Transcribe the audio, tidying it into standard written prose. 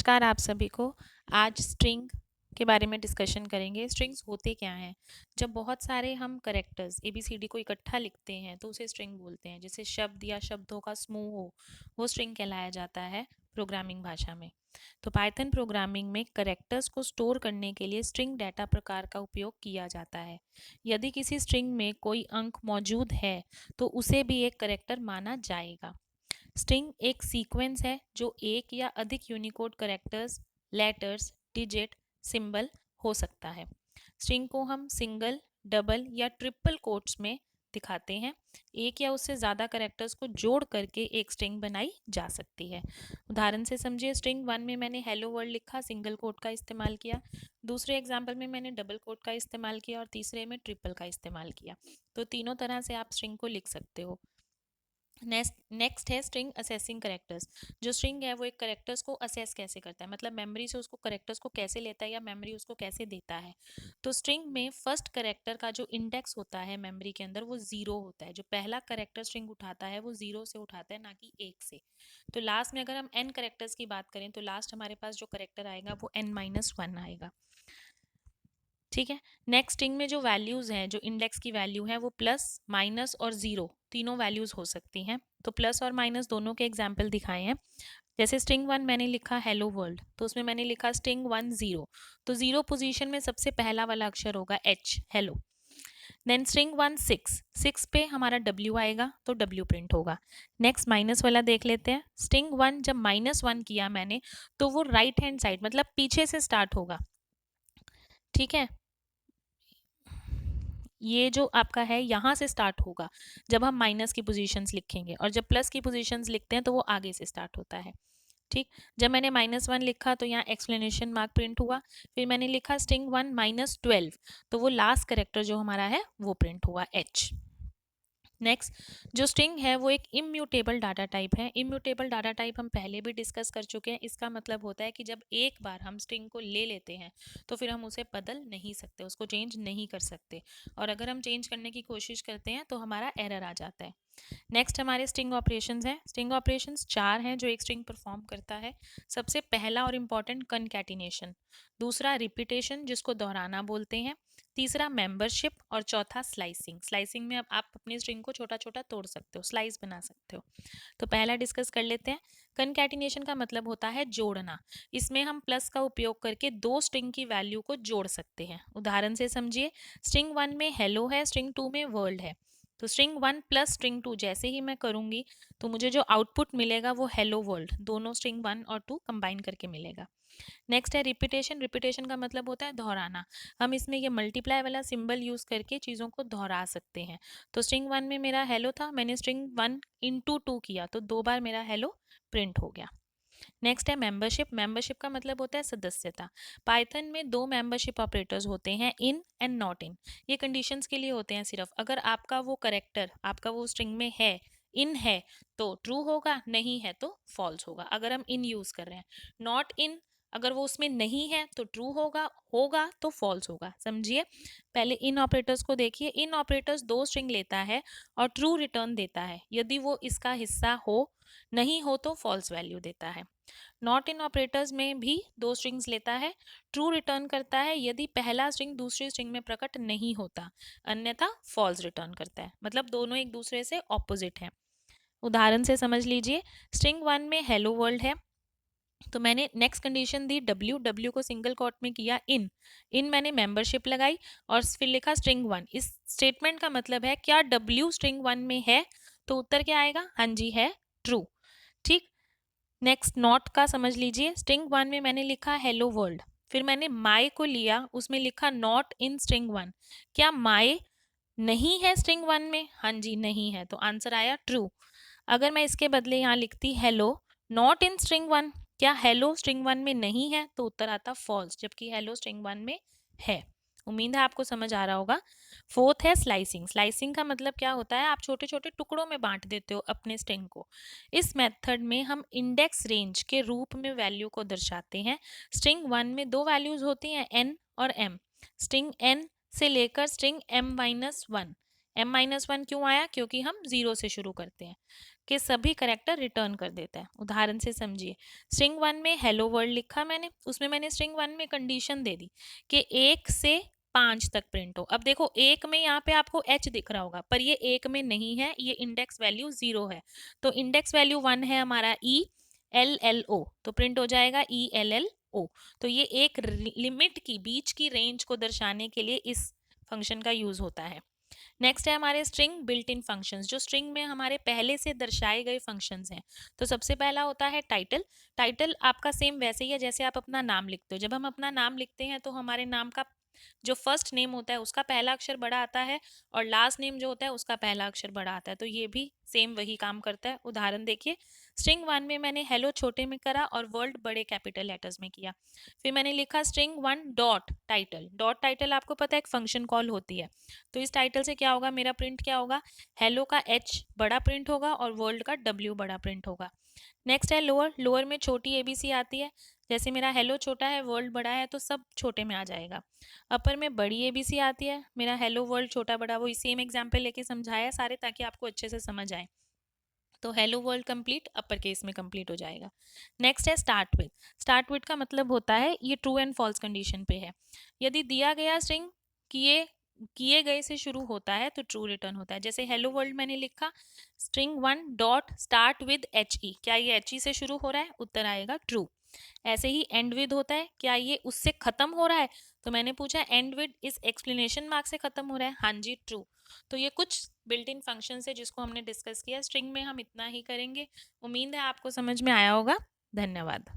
नमस्कार आप सभी को। आज स्ट्रिंग के बारे में डिस्कशन करेंगे। स्ट्रिंग्स होते क्या हैं? जब बहुत सारे हम करेक्टर्स ABCD को इकट्ठा लिखते हैं तो उसे स्ट्रिंग बोलते हैं। जैसे शब्द या शब्दों का समूह हो, वो स्ट्रिंग कहलाया जाता है प्रोग्रामिंग भाषा में। तो पाइथन प्रोग्रामिंग में करेक्टर्स को स्टोर करने के लिए स्ट्रिंग डाटा प्रकार का उपयोग किया जाता है। यदि किसी स्ट्रिंग में कोई अंक मौजूद है तो उसे भी एक करेक्टर माना जाएगा। स्ट्रिंग एक सीक्वेंस है जो एक या अधिक Unicode characters, letters, digit, symbol हो सकता है। स्ट्रिंग को हम सिंगल, डबल या ट्रिपल कोट्स में दिखाते हैं। एक या उससे ज़्यादा करेक्टर्स को जोड़ करके एक स्ट्रिंग बनाई जा सकती है। उदाहरण से समझिए, स्ट्रिंग 1 में मैंने हेलो वर्ल्ड लिखा, सिंगल कोट का इस्तेमाल किया। दूसरे एग्जाम्पल में मैंने डबल कोट का इस्तेमाल किया और तीसरे में ट्रिपल का इस्तेमाल किया। तो तीनों तरह से आप स्ट्रिंग को लिख सकते हो। नेक्स्ट है स्ट्रिंग असेसिंग करेक्टर्स। जो स्ट्रिंग है वो एक करेक्टर्स को असेस कैसे करता है, मतलब मेमोरी से उसको करेक्टर्स को कैसे लेता है या मेमोरी उसको कैसे देता है। तो स्ट्रिंग में फर्स्ट करेक्टर का जो इंडेक्स होता है मेमोरी के अंदर वो 0 होता है। जो पहला करेक्टर स्ट्रिंग उठाता है वो 0 से उठाता है, ना कि 1 से। तो लास्ट में अगर हम n करेक्टर्स की बात करें तो लास्ट हमारे पास जो करेक्टर आएगा वो n-1 आएगा। ठीक है। नेक्स्ट स्ट्रिंग में जो वैल्यूज हैं, जो इंडेक्स की वैल्यू है वो प्लस, माइनस और जीरो तीनों वैल्यूज हो सकती हैं। तो प्लस और माइनस दोनों के एग्जाम्पल दिखाए हैं। जैसे स्ट्रिंग 1 मैंने लिखा हेलो वर्ल्ड, तो उसमें मैंने लिखा स्ट्रिंग 1 0। तो 0 पोजीशन में सबसे पहला वाला अक्षर होगा H, हेलो। देन स्ट्रिंग 1 6, 6 पे हमारा W आएगा तो W प्रिंट होगा। नेक्स्ट माइनस वाला देख लेते हैं। स्ट्रिंग 1 जब -1 किया मैंने तो वो राइट हैंड साइड मतलब पीछे से स्टार्ट होगा। ठीक है, ये जो आपका है यहाँ से स्टार्ट होगा जब हम माइनस की पोजीशंस लिखेंगे, और जब प्लस की पोजीशंस लिखते हैं तो वो आगे से स्टार्ट होता है। ठीक, जब मैंने -1 लिखा तो यहाँ एक्सप्लेनेशन मार्क प्रिंट हुआ। फिर मैंने लिखा स्ट्रिंग 1 -12, तो वो लास्ट करेक्टर जो हमारा है वो प्रिंट हुआ H। नेक्स्ट, जो स्ट्रिंग है वो एक इम्यूटेबल डाटा टाइप है। इम्यूटेबल डाटा टाइप हम पहले भी डिस्कस कर चुके हैं। इसका मतलब होता है कि जब एक बार हम स्ट्रिंग को ले लेते हैं तो फिर हम उसे बदल नहीं सकते, उसको चेंज नहीं कर सकते, और अगर हम चेंज करने की कोशिश करते हैं तो हमारा एरर आ जाता है। नेक्स्ट हमारे स्ट्रिंग ऑपरेशंस हैं। स्ट्रिंग ऑपरेशंस 4 हैं जो एक स्ट्रिंग परफॉर्म करता है। सबसे पहला और इम्पॉर्टेंट कनकैटिनेशन, दूसरा रिपीटेशन जिसको दोहराना बोलते हैं, तीसरा मेंबरशिप और चौथा स्लाइसिंग। स्लाइसिंग में अब आप अपनी स्ट्रिंग को छोटा छोटा तोड़ सकते हो, स्लाइस बना सकते हो। तो पहला डिस्कस कर लेते हैं। कनकैटिनेशन का मतलब होता है जोड़ना। इसमें हम प्लस का उपयोग करके दो स्ट्रिंग की वैल्यू को जोड़ सकते हैं। उदाहरण से समझिए, स्ट्रिंग 1 में हेलो है, स्ट्रिंग 2 में वर्ल्ड है। तो स्ट्रिंग 1 प्लस स्ट्रिंग 2 जैसे ही मैं करूंगी तो मुझे जो आउटपुट मिलेगा वो हेलो वर्ल्ड, दोनों स्ट्रिंग 1 और 2 कंबाइन करके मिलेगा। नेक्स्ट है रिपीटेशन। रिपीटेशन का मतलब होता है दोहराना। हम इसमें ये मल्टीप्लाई वाला सिंबल यूज करके चीज़ों को दोहरा सकते हैं। तो स्ट्रिंग 1 में मेरा हेलो था, मैंने स्ट्रिंग 1 इंटू 2 किया तो 2 बार मेरा हेलो प्रिंट हो गया। नेक्स्ट है मेंबरशिप। मेंबरशिप का मतलब होता है सदस्यता। पाइथन में दो मेंबरशिप ऑपरेटर्स होते हैं, इन एंड नॉट इन। ये कंडीशंस के लिए होते हैं सिर्फ। अगर आपका वो करेक्टर आपका वो स्ट्रिंग में है, इन है, तो ट्रू होगा, नहीं है तो फॉल्स होगा। अगर हम इन यूज कर रहे हैं, नॉट इन अगर वो उसमें नहीं है तो ट्रू होगा, होगा तो फॉल्स होगा। समझिए, पहले इन ऑपरेटर्स को देखिए। इन ऑपरेटर्स दो स्ट्रिंग लेता है और ट्रू रिटर्न देता है यदि वो इसका हिस्सा हो, नहीं हो तो फॉल्स वैल्यू देता है। नॉट इन ऑपरेटर्स में भी दो स्ट्रिंग्स लेता है, ट्रू रिटर्न करता है यदि पहला स्ट्रिंग दूसरी स्ट्रिंग में प्रकट नहीं होता, अन्यथा फॉल्स रिटर्न करता है। मतलब दोनों एक दूसरे से ऑपोजिट हैं। उदाहरण से समझ लीजिए, स्ट्रिंग 1 में हेलो वर्ल्ड है, तो मैंने नेक्स्ट कंडीशन दी W को सिंगल कोट में किया इन मैंने मेंबरशिप लगाई और फिर लिखा स्ट्रिंग 1। इस स्टेटमेंट का मतलब है क्या W स्ट्रिंग 1 में है, तो उत्तर क्या आएगा, हाँ जी है, ट्रू। ठीक, नेक्स्ट नॉट का समझ लीजिए। स्ट्रिंग 1 में मैंने लिखा हेलो वर्ल्ड, फिर मैंने माई को लिया, उसमें लिखा नॉट इन स्ट्रिंग 1। क्या माई नहीं है स्ट्रिंग 1 में, हाँ जी नहीं है, तो आंसर आया ट्रू। अगर मैं इसके बदले यहाँ लिखती हेलो नॉट इन स्ट्रिंग 1, क्या हेलो स्ट्रिंग 1 में नहीं है, तो उत्तर आता फॉल्स, जबकि हेलो स्ट्रिंग 1 में है। उम्मीद है आपको समझ आ रहा होगा। फोर्थ है स्लाइसिंग। स्लाइसिंग का मतलब क्या होता है, आप छोटे छोटे टुकड़ों में बांट देते हो अपने स्ट्रिंग को। इस मेथड में हम इंडेक्स रेंज के रूप में वैल्यू को दर्शाते हैं। स्ट्रिंग 1 में दो वैल्यूज होती हैं, n और m। स्ट्रिंग n से लेकर स्ट्रिंग m-1। m-1 क्यों आया, क्योंकि हम 0 से शुरू करते हैं। के सभी कैरेक्टर रिटर्न कर देता है। उदाहरण से समझिए, स्ट्रिंग 1 में हेलो वर्ल्ड लिखा मैंने, उसमें मैंने स्ट्रिंग 1 में कंडीशन दे दी कि 1 से 5 तक प्रिंट हो। अब देखो, एक में यहाँ पे आपको h दिख रहा होगा, पर ये एक में नहीं है, ये इंडेक्स वैल्यू 0 है। तो इंडेक्स वैल्यू 1 है हमारा ELLO, तो प्रिंट हो जाएगा ELLO। तो ये एक लिमिट की, बीच की रेंज को दर्शाने के लिए इस फंक्शन का यूज होता है। नेक्स्ट है हमारे स्ट्रिंग बिल्ट इन फंक्शंस, जो स्ट्रिंग में हमारे पहले से दर्शाए गए फंक्शंस हैं। तो सबसे पहला होता है टाइटल। टाइटल आपका सेम वैसे ही है जैसे आप अपना नाम लिखते हो। जब हम अपना नाम लिखते हैं तो हमारे नाम का जो फर्स्ट नेम होता है उसका पहला अक्षर बड़ा आता है, और लास्ट नेम जो होता है उसका पहला अक्षर बड़ा आता है। तो ये भी सेम वही काम करता है। उदाहरण देखिए, स्ट्रिंग 1 में मैंने हेलो छोटे में करा और वर्ल्ड बड़े कैपिटल लेटर्स में किया। फिर मैंने लिखा string 1 dot title. Dot title आपको पता है एक फंक्शन कॉल होती है। तो इस टाइटल से क्या होगा, मेरा प्रिंट क्या होगा, हेलो का H बड़ा प्रिंट होगा और वर्ल्ड का W बड़ा प्रिंट होगा। नेक्स्ट है लोअर। लोअर में छोटी एबीसी आती है, जैसे मेरा हेलो छोटा है वर्ल्ड बड़ा है तो सब छोटे में आ जाएगा। अपर में बड़ी एबीसी आती है, मेरा हेलो वर्ल्ड छोटा बड़ा, वही सेम एग्जाम्पल लेके समझाया सारे ताकि आपको अच्छे से समझ आए। तो hello world complete upper case में कंप्लीट हो जाएगा। नेक्स्ट है स्टार्ट विद। स्टार्ट विद का मतलब होता है ये ट्रू एंड फॉल्स कंडीशन पे है। यदि दिया गया स्ट्रिंग किए किए गए से शुरू होता है तो ट्रू रिटर्न होता है। जैसे हेलो वर्ल्ड मैंने लिखा string 1 dot start with HE, क्या ये HE से शुरू हो रहा है, उत्तर आएगा ट्रू। ऐसे ही एंड विद होता है, क्या ये उससे खत्म हो रहा है, तो मैंने पूछा एंड विद इस एक्सप्लेनेशन मार्क से खत्म हो रहा है, हाँ जी ट्रू। तो ये कुछ बिल्ट इन फंक्शन है जिसको हमने डिस्कस किया। स्ट्रिंग में हम इतना ही करेंगे। उम्मीद है आपको समझ में आया होगा। धन्यवाद।